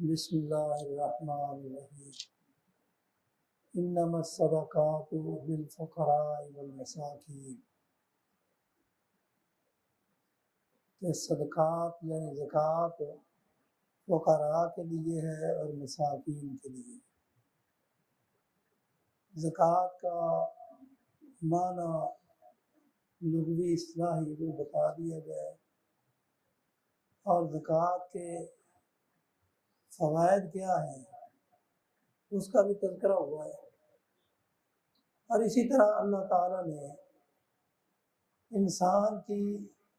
بسم اللہ الرحمن الرحیم انما الصدقات للفقراء والمساکین کہ صدقات یعنی زکوٰۃ فقراء کے لیے ہے اور مساکین کے لیے۔ زکوٰۃ کا معنی لغوی اصطلاحی کو بتا دیا گیا ہے، اور زکوٰۃ کے فوائد کیا ہیں اس کا بھی تذکرہ ہوا ہے۔ اور اسی طرح اللہ تعالیٰ نے انسان کی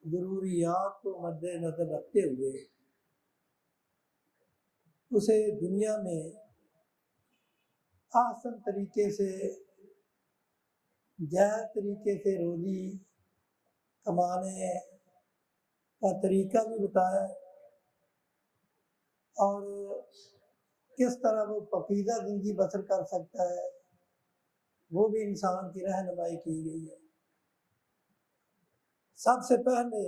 ضروریات کو مد نظر رکھتے ہوئے اسے دنیا میں احسن طریقے سے جائز طریقے سے روزی کمانے کا طریقہ بھی بتایا، اور کس طرح وہ پاکیزہ زندگی بسر کر سکتا ہے وہ بھی انسان کی رہنمائی کی گئی ہے۔ سب سے پہلے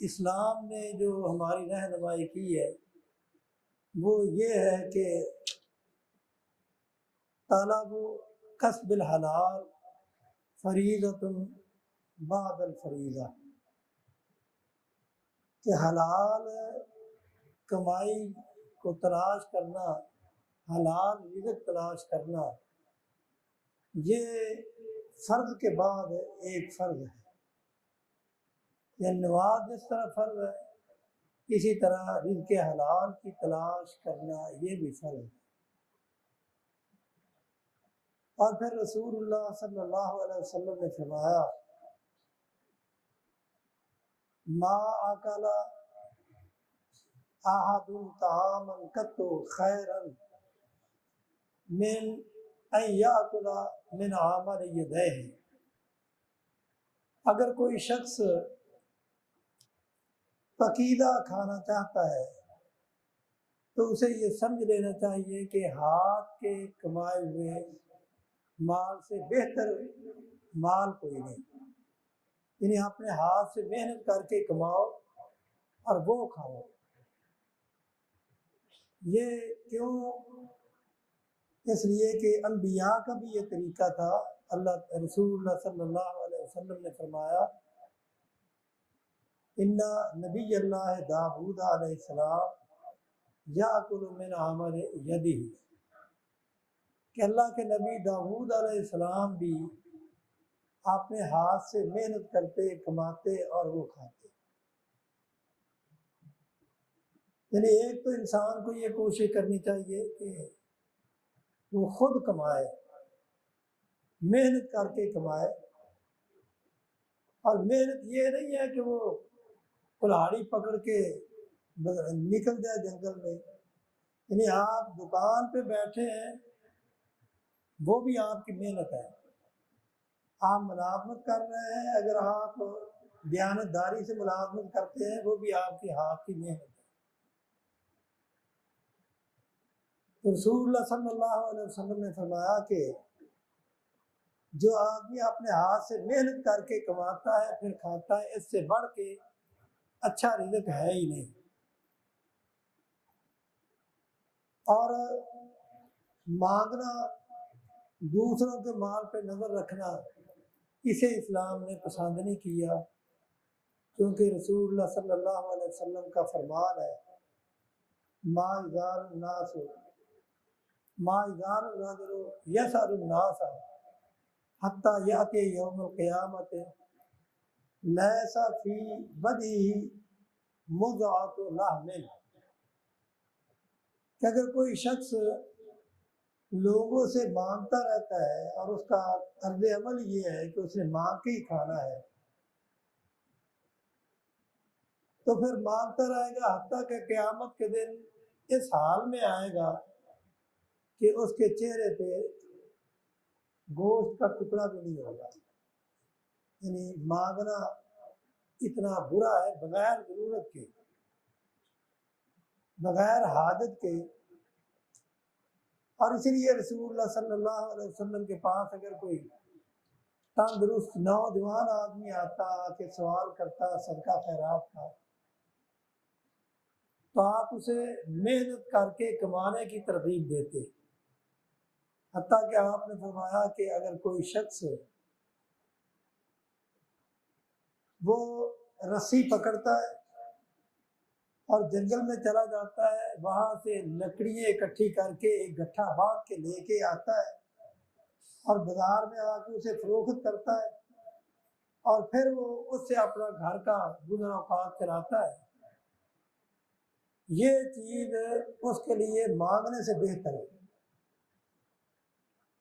اسلام نے جو ہماری رہنمائی کی ہے وہ یہ ہے کہ طلب کسب الحلال فریضۃ بعد الفریضہ، کہ حلال کمائی کو تلاش کرنا، حلال رزق تلاش کرنا، یہ فرض کے بعد ایک فرض ہے۔ یعنی نماز جس طرح فرض ہے اسی طرح رزق حلال کی تلاش کرنا یہ بھی فرض ہے۔ اور پھر رسول اللہ صلی اللہ علیہ وسلم نے فرمایا ما اکل احد طعاما قط خیرا من ان یاکل من عمل یدیہ، اگر کوئی شخص پاکیزہ کھانا چاہتا ہے تو اسے یہ سمجھ لینا چاہیے کہ ہاتھ کے کمائے ہوئے مال سے بہتر مال کوئی نہیں، یعنی اپنے ہاتھ سے محنت کر کے کماؤ اور وہ کھاؤ۔ یہ کیوں؟ اس لیے کہ انبیاء کا بھی یہ طریقہ تھا۔ رسول اللہ صلی اللہ علیہ وسلم نے فرمایا ان نبی اللہ داؤد علیہ السلام یأکل من عمل یدہ، کہ اللہ کے نبی داؤد علیہ السلام بھی اپنے ہاتھ سے محنت کرتے، کماتے اور وہ کھاتے۔ یعنی ایک تو انسان کو یہ کوشش کرنی چاہیے کہ وہ خود کمائے، محنت کر کے کمائے، اور محنت یہ نہیں ہے کہ وہ کلاڑی پکڑ کے نکل جائے جنگل میں۔ یعنی آپ دکان پہ بیٹھے ہیں وہ بھی آپ کی محنت ہے، آپ ملازمت کر رہے ہیں، اگر آپ دیانتداری سے ملازمت کرتے ہیں وہ بھی آپ کے ہاتھ کی محنت ہے۔ رسول اللہ صلی اللہ علیہ وسلم نے فرمایا کہ جو آدمی اپنے ہاتھ سے محنت کر کے کماتا ہے پھر کھاتا ہے، اس سے بڑھ کے اچھا رزق ہے ہی نہیں۔ اور مانگنا، دوسروں کے مال پہ نظر رکھنا، اسے اسلام نے پسند نہیں کیا، کیونکہ رسول اللہ صلی اللہ علیہ وسلم کا فرمان ہے ما یزال الناس ما یزال الرجل یسأل الناس حتی یأتی یوم القیامت لیس فی وجہہ مضغۃ لحم، کہ اگر کوئی شخص لوگوں سے مانگتا رہتا ہے اور اس کا طرز عمل یہ ہے کہ اس نے مانگ کے ہی کھانا ہے، تو پھر مانگتا رہے گا حتیٰ کہ قیامت کے دن اس حال میں آئے گا کہ اس کے چہرے پہ گوشت کا ٹکڑا بھی نہیں ہوگا۔ یعنی مانگنا اتنا برا ہے، بغیر ضرورت کے، بغیر حاجت کے۔ اور اسی لیے رسول اللہ صلی اللہ علیہ وسلم کے پاس اگر کوئی تندرست نوجوان آدمی آتا کہ سوال کرتا صدقہ خیرات کا، تو آپ اسے محنت کر کے کمانے کی ترغیب دیتے، حتیٰ کہ آپ نے فرمایا کہ اگر کوئی شخص وہ رسی پکڑتا ہے اور جنگل میں چلا جاتا ہے، وہاں سے لکڑیاں اکٹھی کر کے ایک گٹھا باندھ کے لے کے آتا ہے اور بازار میں آ کے اسے فروخت کرتا ہے اور پھر وہ اس سے اپنا گھر کا گزر اوقات چلاتا ہے، یہ چیز اس کے لیے مانگنے سے بہتر ہے۔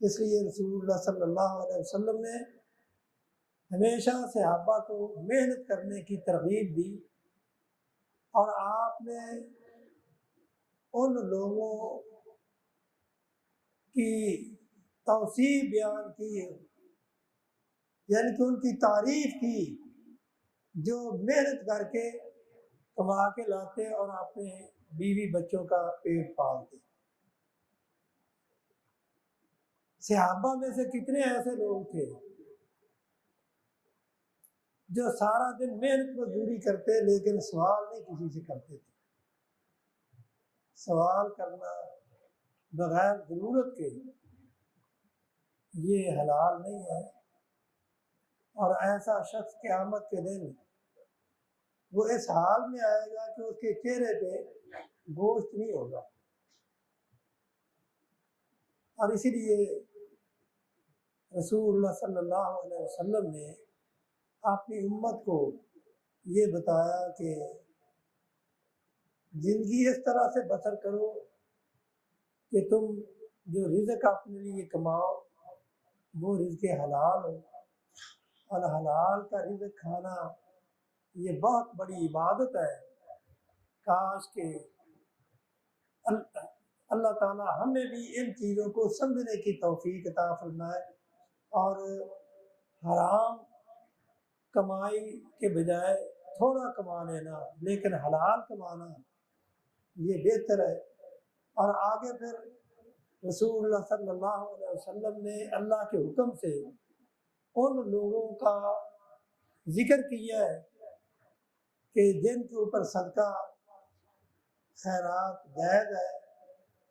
اس لیے رسول اللہ صلی اللہ علیہ وسلم نے ہمیشہ صحابہ کو محنت کرنے کی ترغیب دی، اور آپ نے ان لوگوں کی توصیف بیان کی، یعنی کہ ان کی تعریف کی جو محنت کر کے کما کے لاتے اور اپنے بیوی بچوں کا پیٹ پالتے۔ صحابہ میں سے کتنے ایسے لوگ تھے جو سارا دن محنت مزدوری کرتے لیکن سوال نہیں کسی سے کرتے تھے۔ سوال کرنا بغیر ضرورت کے یہ حلال نہیں ہے، اور ایسا شخص قیامت کے دن وہ اس حال میں آئے گا کہ اس کے چہرے پہ گوشت نہیں ہوگا۔ اور اسی لیے رسول اللہ صلی اللہ علیہ وسلم نے اپنی امت کو یہ بتایا کہ زندگی اس طرح سے بسر کرو کہ تم جو رزق اپنے لیے کماؤ وہ رزق حلال ہو، اور حلال کا رزق کھانا یہ بہت بڑی عبادت ہے۔ کاش کہ اللہ تعالیٰ ہمیں بھی ان چیزوں کو سمجھنے کی توفیق عطا فرمائے، اور حرام کمائی کے بجائے تھوڑا کما لینا لیکن حلال کمانا یہ بہتر ہے۔ اور آگے پھر رسول اللہ صلی اللہ علیہ وسلم نے اللہ کے حکم سے ان لوگوں کا ذکر کیا ہے کہ جن کے اوپر صدقہ خیرات جائز ہے،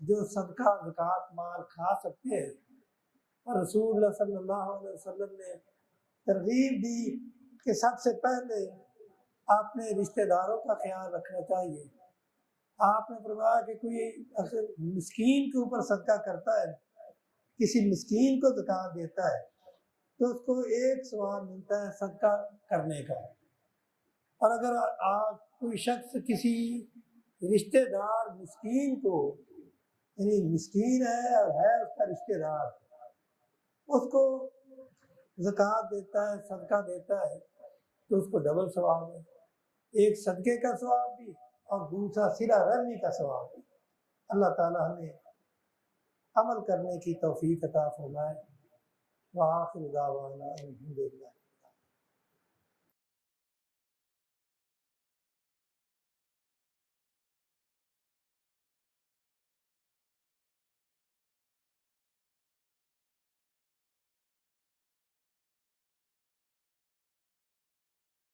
جو صدقہ زکوٰۃ مال کھا سکتے ہیں۔ اور رسول اللہ صلی اللہ علیہ وسلم نے ترغیب دی کہ سب سے پہلے اپنے رشتہ داروں کا خیال رکھنا چاہیے۔ آپ نے فرمایا کہ کوئی اگر مسکین کے اوپر صدقہ کرتا ہے، کسی مسکین کو زکوٰۃ دیتا ہے، تو اس کو ایک ثواب ملتا ہے صدقہ کرنے کا۔ اور اگر کوئی شخص کسی رشتہ دار مسکین کو، یعنی مسکین ہے اور ہے اس کا رشتہ دار، اس کو زکوٰۃ دیتا ہے، صدقہ دیتا ہے، تو اس کو ڈبل ثواب ہے، ایک صدقے کا ثواب بھی اور دوسرا صلہ رحمی کا ثواب بھی۔ اللہ تعالیٰ ہمیں عمل کرنے کی توفیق عطا فرمائے۔ وآخر دعوانا الحمدللہ۔